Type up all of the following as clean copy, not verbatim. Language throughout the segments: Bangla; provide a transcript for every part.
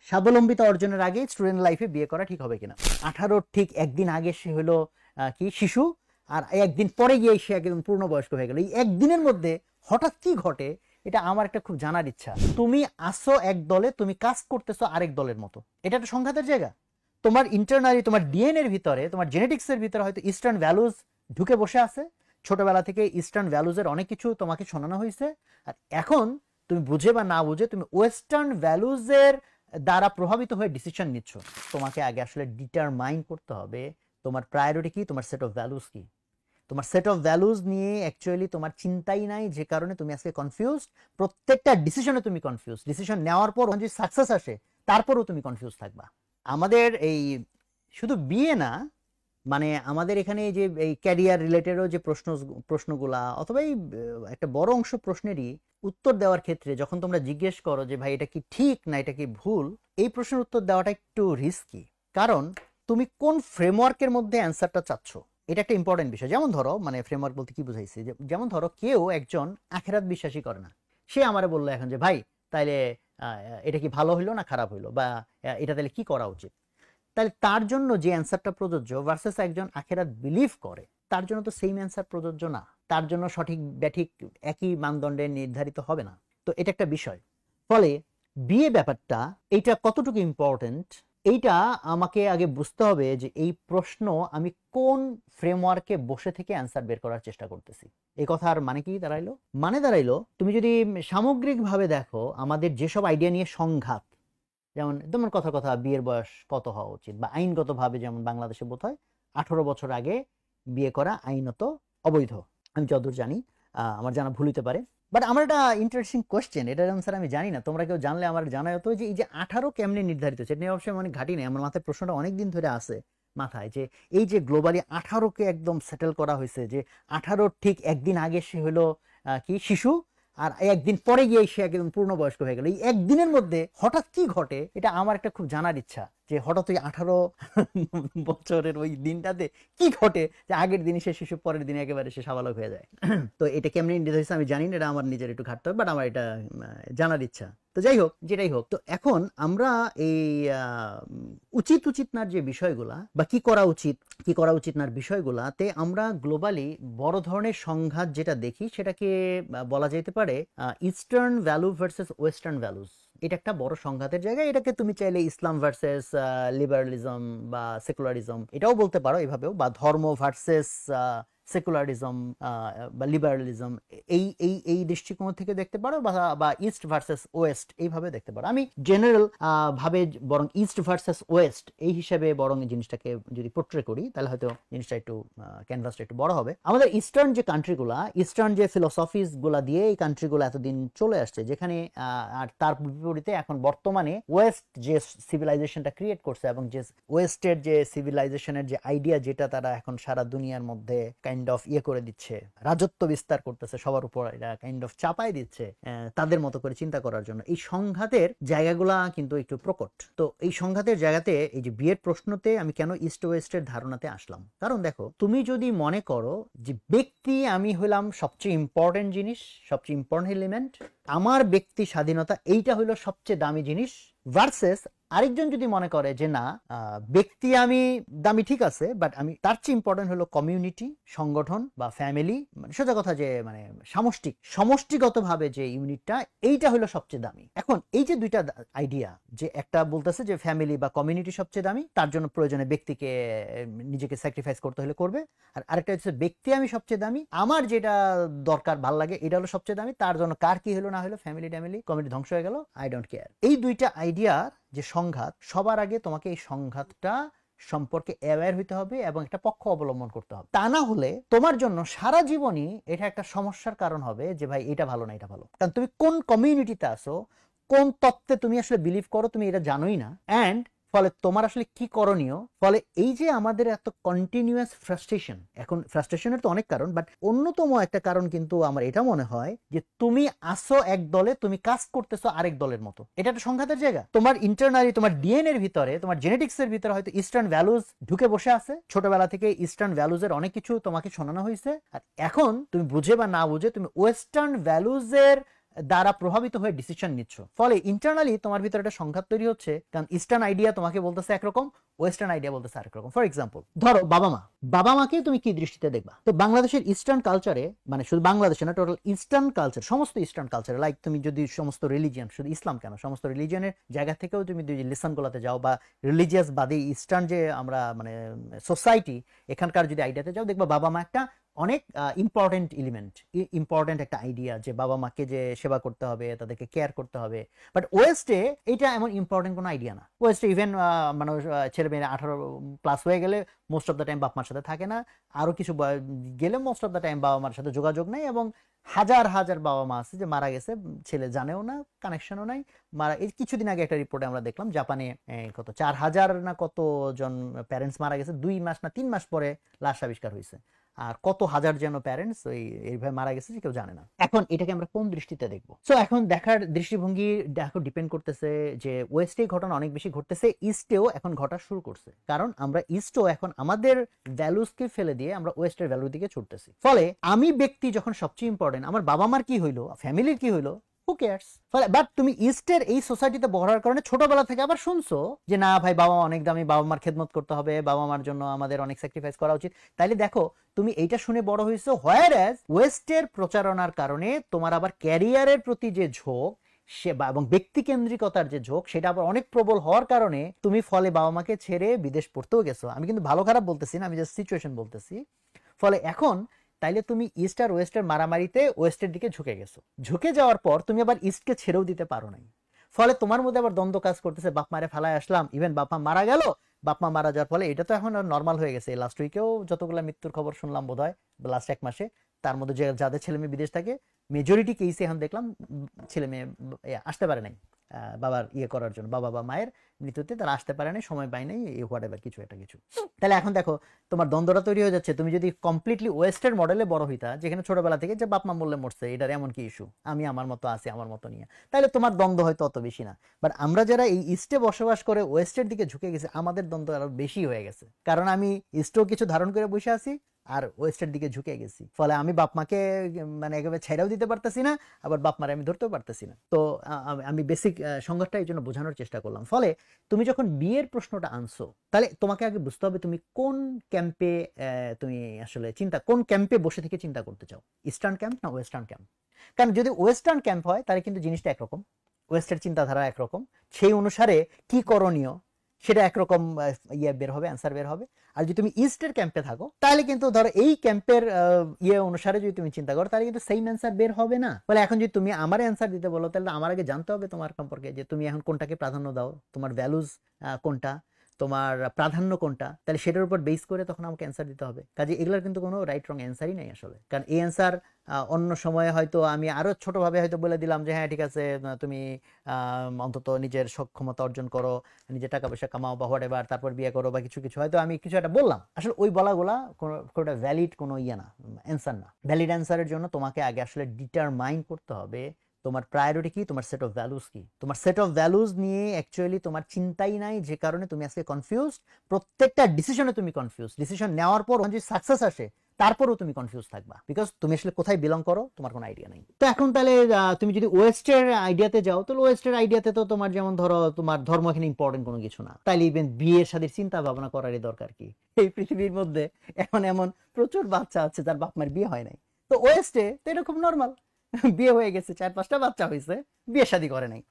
স্বাবলম্বিতা অর্জনের আগে স্টুডেন্ট লাইফে বিয়ে করা ঠিক হবে কিনা। 18 ঠিক একদিন আগে সে হলো কি শিশু, আর একদিন পরে গিয়ে সে একদম পূর্ণবয়স্ক হয়ে গেল। এই একদিনের মধ্যে হঠাৎ কি ঘটে, এটা আমার একটা খুব জানার ইচ্ছা। তুমি আসো এক দলে, তুমি কাজ করতেছো আরেক দলের মতো, এটা একটা সংঘাতের জায়গা। তোমার ইন্টারনালি, তোমার ডিএনএ এর ভিতরে, তোমার জেনেটিক্সের ভিতরে হয়তো ইস্টার্ন ভ্যালুজ ঢুকে বসে আছে। ছোটবেলা থেকে ইস্টার্ন ভ্যালুজের অনেক কিছু তোমাকে শোনানো হয়েছে, আর এখন তুমি বুঝে বা না বুঝে তুমি ওয়েস্টার্ন ভ্যালুজের দ্বারা প্রভাবিত হয়ে ডিসিশন নিচ্ছ। তোমাকে আগে আসলে ডিটারমাইন করতে হবে তোমার প্রায়োরিটি কি, তোমার সেট অফ ভ্যালুজ কি। তোমার সেট অফ ভ্যালুজ নিয়ে অ্যাকচুয়ালি তোমার চিন্তাই নাই, যে কারণে তুমি আজকে কনফিউজড। প্রত্যেকটা ডিসিশনে তুমি কনফিউজ, ডিসিশন নেওয়ার পর যদি সাকসেস আসে তারপরেও তুমি কনফিউজ থাকবা। আমাদের এই শুধু বিয়ে না, মানে আমাদের এখানে যে এই ক্যারিয়ার রিলেটেডও যে প্রশ্নগুলা, অথবা এই একটা বড় অংশ প্রশ্নেরই উত্তর দেওয়ার ক্ষেত্রে যখন তোমরা জিজ্ঞেস করো যে ভাই এটা কি ঠিক না এটা কি ভুল, এই প্রশ্নের উত্তর দেওয়াটা একটু রিস্কি। কারণ তুমি কোন ফ্রেমওয়ার্কের মধ্যে অ্যান্সারটা চাচ্ছ, এটা একটা ইম্পর্টেন্ট বিষয়। যেমন ধরো, মানে ফ্রেমওয়ার্ক বলতে কি বুঝাইছি, যেমন ধরো কেউ একজন আখিরাত বিশ্বাসী করে না, সে আমারে বললো এখন যে ভাই তাইলে এটা কি ভালো হইলো না খারাপ হইলো, বা এটা তাহলে কি করা উচিত। তাহলে তার জন্য যে অ্যান্সারটা প্রযোজ্য ভার্সেস একজন আখিরাত বিলিভ করে, তার জন্য তো সেম অ্যান্সার প্রযোজ্য না। তার জন্য সঠিক ব্যাঠিক একই মানদণ্ডে নির্ধারিত হবে না। তো এটা একটা বিষয়। ফলে বিয়ে ব্যাপারটা এইটা কতটুকু ইম্পর্টেন্ট, এইটা আমাকে আগে বুঝতে হবে যে এই প্রশ্ন আমি কোন ফ্রেমওয়ার্কে বসে থেকে অ্যান্সার বের করার চেষ্টা করতেছি। এই কথার মানে কি দাঁড়াইলো? মানে দাঁড়াইলো তুমি যদি সামগ্রিকভাবে দেখো আমাদের যেসব আইডিয়া নিয়ে সংঘাত, যেমন তোমার কথা বিয়ের বয়স কত হওয়া উচিত, বা আইনগতভাবে যেমন বাংলাদেশে বোধ হয় 18 বছর আগে বিয়ে করা আইনত অবৈধ, আমি যতদূর জানি। আমার জানা ভুল হতে পারে, বাট আমার একটা ইন্টারেস্টিং কোয়েশ্চেন, এটার আনসার আমি জানি না, তোমরা কেউ জানলে আমার জানাই হতো যে এই যে 18 কেমনে নির্ধারিত হচ্ছে, এটা নিয়ে অবশ্যই অনেক ঘাটি নেই, আমার মাথায় প্রশ্নটা অনেকদিন ধরে আছে মাথায়, যে এই যে গ্লোবালি 18কে একদম সেটেল করা হয়েছে, যে 18 ঠিক একদিন আগে সে হলো কি শিশু, আর একদিন পরে গিয়ে সে একদম পূর্ণবয়স্ক হয়ে গেল। এই একদিনের মধ্যে হঠাৎ কি ঘটে, এটা আমার একটা খুব জানার ইচ্ছা, যে হঠাৎ ওই 18 বছরের ওই দিনটাতে কি ঘটে, যে আগের দিনই সে শিশু, পরের দিনে একেবারে সে সাবালক হয়ে যায়। তো এটা কেমনি নির্ধারিত হয়েছে আমি জানি না, এটা আমার নিজের একটু ঘাটতে হবে, বাট আমার এটা জানার ইচ্ছা। তো যাই হোক, যেটাই হোক, তো এখন আমরা এই উচিত নার যে বিষয়গুলা, বা কি করা উচিত নার বিষয়গুলাতে আমরা গ্লোবালি বড় ধরনের সংঘাত যেটা দেখি, সেটাকে বলা যেতে পারে eastern value versus western values. এটা একটা বড় সংঘাতের জায়গা। এটাকে তুমি চাইলে ইসলাম ভার্সেস লিবারালিজম বা সেকুলারিজম এটাও বলতে পারো এভাবেও, বা ধর্ম ভার্সেস সেকুলারিজম বা লিবারালিজম, এই এই এই দৃষ্টিকোণ থেকে দেখতে পারো, বা ইস্ট ভার্সেস ওয়েস্ট এইভাবে দেখতে পারো। আমি জেনারেল ভাবে বরং ইস্ট ভার্সেস ওয়েস্ট এই হিসাবে বরং এই জিনিসটাকে যদি পোর্ট্রে করি, তাহলে হয়তো জিনিসটা একটু ক্যানভাসটা একটু বড় হবে। আমাদের ইস্টার্ন যে কান্ট্রিগুলা, ইস্টার্ন যে ফিলোসফিস গুলা দিয়ে এই কান্ট্রিগুলো এতদিন চলে আসছে, যেখানে আর তার বিপরীতে এখন বর্তমানে ওয়েস্ট যে সিভিলাইজেশনটা ক্রিয়েট করছে, এবং যে ওয়েস্টের যে সিভিলাইজেশনের যে আইডিয়া, যেটা তারা এখন সারা দুনিয়ার মধ্যে কাইন্ড অফ ইয়ে করে দিচ্ছে, রাজত্ব বিস্তার করতেছে সবার উপর, এটা কাইন্ড অফ চাপাই দিচ্ছে তাদের মতো করে চিন্তা করার জন্য। এই সংঘাতের জায়গাগুলা কিন্তু একটু প্রকট। তো এই সংঘাতের জায়গাতে এই যে বিয়ের প্রশ্নতে আমি কেন ইস্ট ওয়েস্টের ধারণাতে আসলাম, কারণ দেখো তুমি যদি মনে করো যে ব্যক্তি আমি হইলাম সবচেয়ে ইম্পর্টেন্ট জিনিস, সবচেয়ে ইম্পর্টেন্ট এলিমেন্ট, আমার ব্যক্তি স্বাধীনতা এইটা হইলো সবচেয়ে দামি জিনিস, ভার্সেস আরেকজন যদি মনে করে যে না ব্যক্তি আমি দামি ঠিক আছে, বাট আমি তার চেয়ে ইম্পর্টেন্ট হলো কমিউনিটি, সংগঠন বা ফ্যামিলি, মানে সোজা কথা যে মানে সমষ্টিগতভাবে যে ইউনিটটা, এইটা হলো সবচেয়ে দামি। এখন এই যে দুইটা আইডিয়া, যে একটা বলতেছে যে ফ্যামিলি বা কমিউনিটি সবচেয়ে দামি, তার জন্য প্রয়োজনে ব্যক্তিকে নিজেকে স্যাক্রিফাইস করতে হলে করবে, আর আরেকটা হচ্ছে ব্যক্তি আমি সবচেয়ে দামি, আমার যেটা দরকার ভাল লাগে এটা হলো সবচেয়ে দামি, তার জন্য কার কি হলো না হলো, ফ্যামিলি কমিউনিটি ধ্বংস হয়ে গেল, আই ডোন্ট কেয়ার। এই দুইটা আইডিয়ার যে সংঘাত, সবার আগে তোমাকে এই সংঘাতটা সম্পর্কে অ্যাওয়্যার হইতে হবে এবং একটা পক্ষ অবলম্বন করতে হবে। তা না হলে তোমার জন্য সারা জীবনই এটা একটা সমস্যার কারণ হবে, যে ভাই এটা ভালো না এটা ভালো। কারণ তুমি কোন কমিউনিটিতে আসো, কোন তত্ত্বে তুমি আসলে বিলিভ করো, তুমি এটা জানোই না। অ্যান্ড ফলে তোমার আসলে কি করণীয়, ফলে এই যে আমাদের এত কন্টিনিউয়াস ফ্রাস্ট্রেশন, এখন ফ্রাস্ট্রেশনের তো অনেক কারণ, বাট অন্যতম একটা কারণ কিন্তু আমার এটা মনে হয় যে তুমি আসো এক দলে, তুমি কাজ করতেছো আরেক দলের মতো, এটা একটা সংঘাতের জায়গা। তোমার ইন্টারনালি, তোমার ডিএনএ এর ভিতরে, তোমার জেনেটিক্স এর ভিতরে হয়তো ইস্টার্ন ভ্যালুজ ঢুকে বসে আছে। ছোটবেলা থেকে ইস্টার্ন ভ্যালুজের অনেক কিছু তোমাকে শোনানো হয়েছে, আর এখন তুমি বুঝে বা না বুঝে তুমি ওয়েস্টার্ন ভ্যালুজের দ্বারা প্রভাবিত হয়ে ডিসিশন নিচ্ছ। ফলে ইন্টারনালি তোমার ভিতরে একটা সংঘাত তৈরি হচ্ছে, কারণ ইস্টার্ন আইডিয়া তোমাকে বলতেছে একরকম, ওয়েস্টার্ন আইডিয়া বলতেছে আরেক রকম। ফর এক্সাম্পল ধরো বাবা মাকে তুমি কি দৃষ্টিতে দেখবা? তো বাংলাদেশের ইস্টার্ন কালচারে, মানে শুধু বাংলাদেশে না, টোটাল ইস্টার্ন কালচার, সমস্ত ইস্টার্ন কালচারে, লাইক তুমি যদি সমস্ত রিলিজিয়ান, শুধু ইসলাম কেন, সমস্ত রিলিজিয়নের জায়গা থেকেও তুমি যদি লিসন গুলাতে যাও বা রিলিজিয়াস বাদে ইস্টার্ন যে আমরা মানে সোসাইটি এখানকার যদি আইডিয়াতে যাও, দেখবা বাবা মা একটা অনেক ইম্পর্টেন্ট এলিমেন্ট, ইম্পর্টেন্ট একটা আইডিয়া যে বাবা মাকে যে সেবা করতে হবে, তাদেরকে কেয়ার করতে হবে। বাট ওয়েস্টে এটা এমন ইম্পর্টেন্ট কোনো আইডিয়া না। ওয়েস্টে ইভেন মানুষ ছেলে মেয়ে 18+ হয়ে গেলে মোস্ট অফ দ্য টাইম বাপ মার সাথে থাকে না, আরো কিছু গেলে মোস্ট অফ দ্য টাইম বাবা মার সাথে যোগাযোগ নেই, এবং হাজার হাজার বাবা মা আছে যে মারা গেছে, ছেলে জানেও না, কানেকশনও নাই, মারা। এই কিছুদিন আগে একটা রিপোর্টে আমরা দেখলাম জাপানে কত 4000 না কতজন প্যারেন্টস মারা গেছে, 2 মাস না 3 মাস পরে লাশ আবিষ্কার হয়েছে। আর কত হাজার যেন প্যারেন্টস এইভাবে মারা গেছে যে কেউ জানে না। এখন এটাকে আমরা কোন দৃষ্টিতে দেখবো? সো এখন দেখার দৃষ্টিভঙ্গি দেখো ডিপেন্ড করতেছে যে ওয়েস্টে ঘটনা অনেক বেশি ঘটতেছে, ইস্টেও এখন ঘটা শুরু করছে, কারণ আমরা ইস্টও এখন আমাদের ভ্যালুসকে ফেলে দিয়ে আমরা ওয়েস্টের ভ্যালুর দিকে ছুটতেছি। ফলে আমি ব্যক্তি যখন সবচেয়ে ইম্পর্টেন্ট, আমার বাবা মার কি হইলো, ফ্যামিলির কি হইলো, who cares? বাট তুমি ইস্টের এই সোসাইটিতে বড়ার কারণে ছোটবেলা থেকে আবার শুনছো যে না ভাই বাবা অনেক দামি, বাবা মার খেদমত করতে হবে, বাবা মার জন্য আমাদের অনেক স্যাক্রিফাইস করা উচিত। তাইলে দেখো তুমি এইটা শুনে বড় হয়েছো, হোয়ারএজ ওয়েস্টের প্রচারণার কারণে তোমার আবার ক্যারিয়ারের প্রতি যে ঝোঁক এবং ব্যক্তিকেন্দ্রিকতার যে ঝোঁক, সেটা আবার অনেক প্রবল হওয়ার কারণে তুমি ফলে বাবা মাকে ছেড়ে বিদেশ পড়তেও গেছো। আমি কিন্তু ভালো খারাপ বলতেছি না, আমি জাস্ট সিচুয়েশন বলতেছি। ফলে এখন তাইলে তুমি ইস্ট আর ওয়েস্টের মারামারিতে ওয়েস্টের দিকে ঝুঁকে গেছো। ঝুঁকে যাওয়ার পর তুমি আবার ইস্টকে ছেড়েও দিতে পারো নাই। ফলে তোমার মধ্যে আবার দ্বন্দ্ব কাজ করতেছে, বাপ মারে ফেলায় আসলাম, ইভেন বাপ মা মারা গেল, বাপ মা মারা যাওয়ার ফলে এটা তো এখন নর্মাল হয়ে গেছে। লাস্ট উইকেও যতগুলো মৃত্যুর খবর শুনলাম বোধহয় লাস্ট 1 মাসে, তার মধ্যে যে যাদের ছেলে মেয়ে বিদেশ থাকে, মেজরিটি কেসে এখন দেখলাম ছেলে মেয়ে আসতে পারে নাই বাবার করার জন্য, বাবা বা মায়ের মৃত্যুতে তারা আসতে পারে নাই, সময় পায় নাই, হোয়াট এভার কিছু একটা কিছু। তাহলে এখন দেখো তোমার দ্বন্দ্বটা তৈরি হয়ে যাচ্ছে। তুমি যদি কমপ্লিটলি ওয়েস্টের মডেলে বড় হইতা, যেখানে ছোটবেলা থেকে যে বাপ মা বললে মরছে, এটার এমন কি ইস্যু, আমি আমার মতো আছি আমার মতো নিয়ে, তাহলে তোমার দ্বন্দ্ব হয়তো অত বেশি না। বাট আমরা যারা এই ইস্টে বসবাস করে ওয়েস্টের দিকে ঝুঁকে গেছি, আমাদের দ্বন্দ্ব আরো বেশি হয়ে গেছে, কারণ আমি ইস্টেও কিছু ধারণ করে বসে আছি আর ওয়েস্টের দিকে ঝুঁকে গেছি। ফলে আমি বাপ মাকে মানে একেবারে ছেড়েও দিতে পারতেছি না, আবার বাপ মারে আমি ধরতেও পারতেছি না। তো আমি বেসিক সংঘাতটা এই জন্য বোঝানোর চেষ্টা করলাম। ফলে তুমি যখন বিয়ের প্রশ্নটা আনছো, তাহলে তোমাকে আগে বুঝতে হবে তুমি কোন ক্যাম্পে, তুমি আসলে কোন ক্যাম্পে বসে থেকে চিন্তা করতে চাও, ইস্টার্ন ক্যাম্প না ওয়েস্টার্ন ক্যাম্প। কারণ যদি ওয়েস্টার্ন ক্যাম্প হয় তাহলে কিন্তু জিনিসটা একরকম, ওয়েস্টের চিন্তাধারা একরকম, সেই অনুসারে কি করণীয় সেটা একরকম বের হবে, অ্যান্সার বের হবে। আর যদি তুমি ইস্টের ক্যাম্পে থাকো, তাহলে কিন্তু ধরো এই ক্যাম্পের অনুসারে যদি তুমি চিন্তা করো, তাহলে কিন্তু সেম অ্যান্সার বের হবে না। বলে এখন যদি তুমি আমার অ্যান্সার দিতে বলো, তাহলে আমার আগে জানতে হবে তোমার সম্পর্কে, যে তুমি এখন কোনটাকে প্রাধান্য দাও, তোমার ভ্যালুজ কোনটা, তোমার প্রাধান্য কোনটা, তাহলে সেটার উপর বেস করে তখন আমাকে অ্যান্সার দিতে হবে। কাজে এগুলোর কিন্তু কোনো রাইট রং অ্যান্সারই নাই আসলে। কারণ এই অ্যান্সার অন্য সময়ে হয়তো আমি আরো ছোটভাবে হয়তো বলে দিলাম যে হ্যাঁ ঠিক আছে, তুমি অন্তত নিজের সক্ষমতা অর্জন করো, নিজের টাকা পয়সা কামাও বা হোয়াটএভার, তারপর বিয়ে করো বা কিছু কিছু হয়তো আমি কিছু একটা বললাম। আসলে ওই বলাগুলা কোনো ভ্যালিড কোনো না, অ্যান্সার না। ভ্যালিড অ্যান্সারের জন্য তোমাকে আগে আসলে ডিটারমাইন করতে হবে তোমার প্রায়োরিটি কি, তোমার সেট অফ ভ্যালুজ কি। তোমার সেট অফ ভ্যালুজ নিয়ে অ্যাকচুয়ালি তোমার চিন্তাই নাই, যে কারণে তুমি আজকে কনফিউজড। প্রত্যেকটা ডিসিশনে তুমি কনফিউজ, ডিসিশন নেওয়ার পর যদি সাকসেস আসে তারপরেও তুমি কনফিউজ থাকবা, বিকজ তুমি আসলে কোথায় বিলং করো তোমার কোনো আইডিয়া নাই। তো এখন তাহলে তুমি যদি ওয়েস্টের আইডিয়াতে যাও, তাহলে ওয়েস্টের আইডিয়াতে তো তোমার যেমন ধরো তোমার ধর্ম এখানে ইম্পর্টেন্ট কোনো কিছু না, তাইলে ইভেন বিয়ের সাথে চিন্তা ভাবনা করারই দরকার কি? এই পৃথিবীর মধ্যে এখন এমন প্রচুর বাচ্চা আছে যার বাপ মায়ের বিয়ে হয় নাই। তো ওয়েস্টে তো এটা খুব নর্মাল, বিয়ে হয়ে গেছে, 4-5টা বাচ্চা হয়েছে, বিয়ে শাদী করে নাই।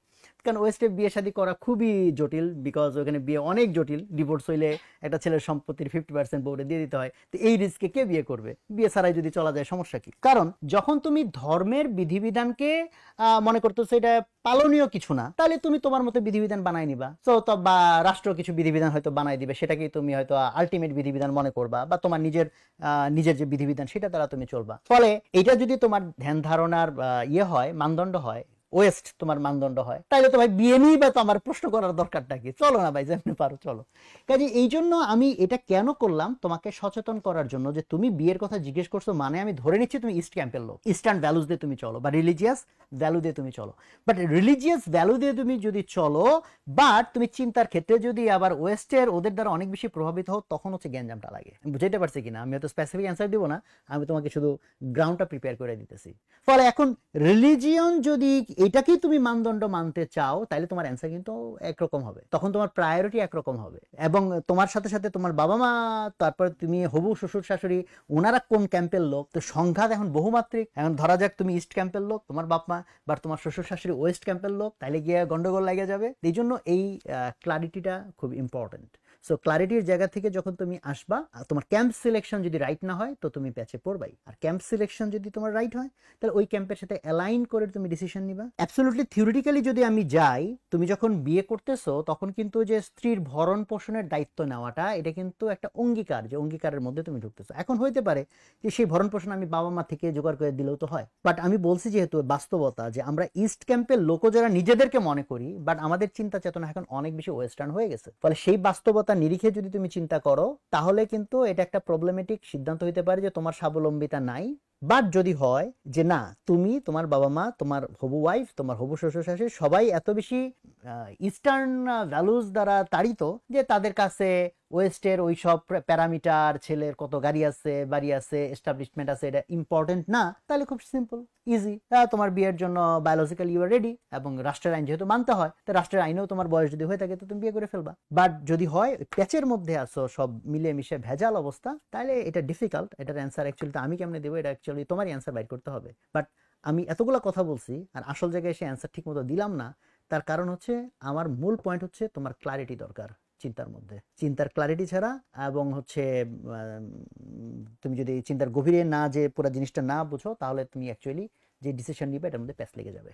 কারণ ওয়েস্টে বিয়ে শাদী করা খুবই জটিল, বিকজ ওখানে বিয়ে অনেক জটিল। ডিভোর্স হইলে একটা ছেলের সম্পত্তির 50% বউরে দিয়ে দিতে হয়। তো এই রিস্কে কে বিয়ে করবে? বিয়ে ছাড়াই যদি চলা যায় সমস্যা কি? কারণ যখন তুমি ধর্মের বিধিবিধানকে মনে করতেছো এটা পালনীয় কিছু না, তাহলে তুমি তোমার মতো বিধিবিধান বানাই নিবা। তো বা রাষ্ট্র কিছু বিধিবিধান হয়তো বানাই দিবে, সেটাকেই তুমি হয়তো আলটিমেট বিধিবিধান মনে করবা, বা তোমার নিজের যে বিধিবিধান সেটা দ্বারা তুমি চলবা। ফলে এটা যদি তোমার ধ্যান ধারণার হয়, মানদণ্ড হয়, ওয়েস্ট তোমার মানদণ্ড হয়, তাইলে তো ভাই বিয়ে নিয়েই বা তো আমার প্রশ্ন করার দরকারটা কি? চলো না ভাই, যেমনি পারো চলো। কাজে এই জন্য আমি এটা কেন করলাম, তোমাকে সচেতন করার জন্য, যে তুমি বিয়ের কথা জিজ্ঞেস করছো মানে আমি ধরে নিচ্ছি তুমি ইস্ট ক্যাম্পের লোক, ইস্টার্ন ভ্যালুস দিয়ে তুমি চলো, বা রিলিজিয়াস ভ্যালু দিয়ে তুমি চলো। বাট রিলিজিয়াস ভ্যালু দিয়ে তুমি যদি চলো, বাট তুমি চিন্তার ক্ষেত্রে যদি আবার ওয়েস্টের ওদের দ্বারা অনেক বেশি প্রভাবিত হও, তখন হচ্ছে গ্যাঞ্জামটা লাগে। বুঝতে পারছি কিনা? আমি হয়তো স্পেসিফিক অ্যান্সার দিব না, আমি তোমাকে শুধু গ্রাউন্ডটা প্রিপেয়ার করে দিতেছি। ফলে এখন রিলিজিয়ন যদি এটাকেই তুমি মানদণ্ড মানতে চাও, তাহলে তোমার অ্যান্সার কিন্তু একরকম হবে, তখন তোমার প্রায়োরিটি একরকম হবে। এবং তোমার সাথে সাথে তোমার বাবা মা, তারপর তুমি হবু শ্বশুর শাশুড়ি, ওনারা কোন ক্যাম্পের লোক, তো সংঘাত এখন বহুমাত্রিক। এখন ধরা যাক তুমি ইস্ট ক্যাম্পের লোক, তোমার বাপ মা বা তোমার শ্বশুর শাশুড়ি ওয়েস্ট ক্যাম্পের লোক, তাহলে গিয়ে গন্ডগোল লেগে যাবে। এই জন্য এই ক্লারিটিটা খুব ইম্পর্টেন্ট। সো ক্লারিটির জায়গা থেকে যখন তুমি আসবা, তোমার ক্যাম্প সিলেকশন যদি রাইট না হয় তো তুমি প্যাচে পড়বাই। আর ক্যাম্প সিলেকশন যদি তোমার রাইট হয়, তাহলে ওই ক্যাম্পের সাথে অ্যালাইন করে তুমি ডিসিশন নিবা। অ্যাবসলিউটলি থিওরিটিক্যালি যদি আমি যাই, তুমি যখন বিয়ে করতেছো তখন কিন্তু যে স্ত্রীর ভরণ পোষণের দায়িত্ব নেওয়াটা, এটা কিন্তু একটা অঙ্গীকার, যে অঙ্গীকারের মধ্যে তুমি ঢুকতেছো। এখন হইতে পারে যে সেই ভরণ পোষণ আমি বাবা মা থেকে জোগাড় করে দিলেও তো হয়, বাট আমি বলছি যেহেতু বাস্তবতা, যে আমরা ইস্ট ক্যাম্পের লোকও যারা নিজেদেরকে মনে করি, বাট আমাদের চিন্তা চেতনা এখন অনেক বেশি ওয়েস্টার্ন হয়ে গেছে। ফলে সেই বাস্তবতা নিরিখে যদি তুমি চিন্তা করো, তাহলে কিন্তু এটা একটা প্রবলেমেটিক সিদ্ধান্ত হইতে পারে যে তোমার স্বাবলম্বিতা নাই। বাট যদি হয় যে না, তুমি, তোমার বাবা মা, তোমার হবু ওয়াইফ, তোমার হবু শ্বশুর শাশুড়ি সবাই এত বেশি ইস্টার্ন ভ্যালুস দ্বারা তাড়িত যে তাদের কাছে ওয়েস্টের ওই সব প্যারামিটার, ছেলের কত গাড়ি আছে, বাড়ি আছে, এস্টাবলিশমেন্ট আছে, এটা ইম্পর্টেন্ট না, তাহলে খুব সিম্পল, ইজি। তোমার বিয়ের জন্য বায়োলজিক্যালি ইউ আর রেডি, এবং রাষ্ট্রের আইন যেহেতু মানতে হয়, তো রাষ্ট্রের আইনেও তোমার বয়স যদি হয়ে থাকে তো তুমি বিয়ে করে ফেলবা। বাট যদি হয় প্যাচের মধ্যে আসো, সব মিলে মিশে ভেজাল অবস্থা, তাহলে এটা ডিফিকাল্ট। এটার অ্যান্সার অ্যাকচুয়ালি আমি কেমনে দেবো, এটা অ্যাকচুয়ালি তোমারই অ্যান্সার বাইর করতে হবে। বাট আমি এতগুলো কথা বলছি আর আসল জায়গায় এসে অ্যান্সার ঠিক মতো দিলাম না, তার কারণ হচ্ছে আমার মূল পয়েন্ট হচ্ছে তোমার ক্লারিটি দরকার চিন্তার মধ্যে। চিন্তার ক্লারিটি ছাড়া, এবং হচ্ছে তুমি যদি চিন্তার গভীরে না যে পুরো জিনিসটা না বুঝো, তাহলে তুমি অ্যাকচুয়ালি যে ডিসিশন নিবে এটার মধ্যে প্যাচ লেগে যাবে।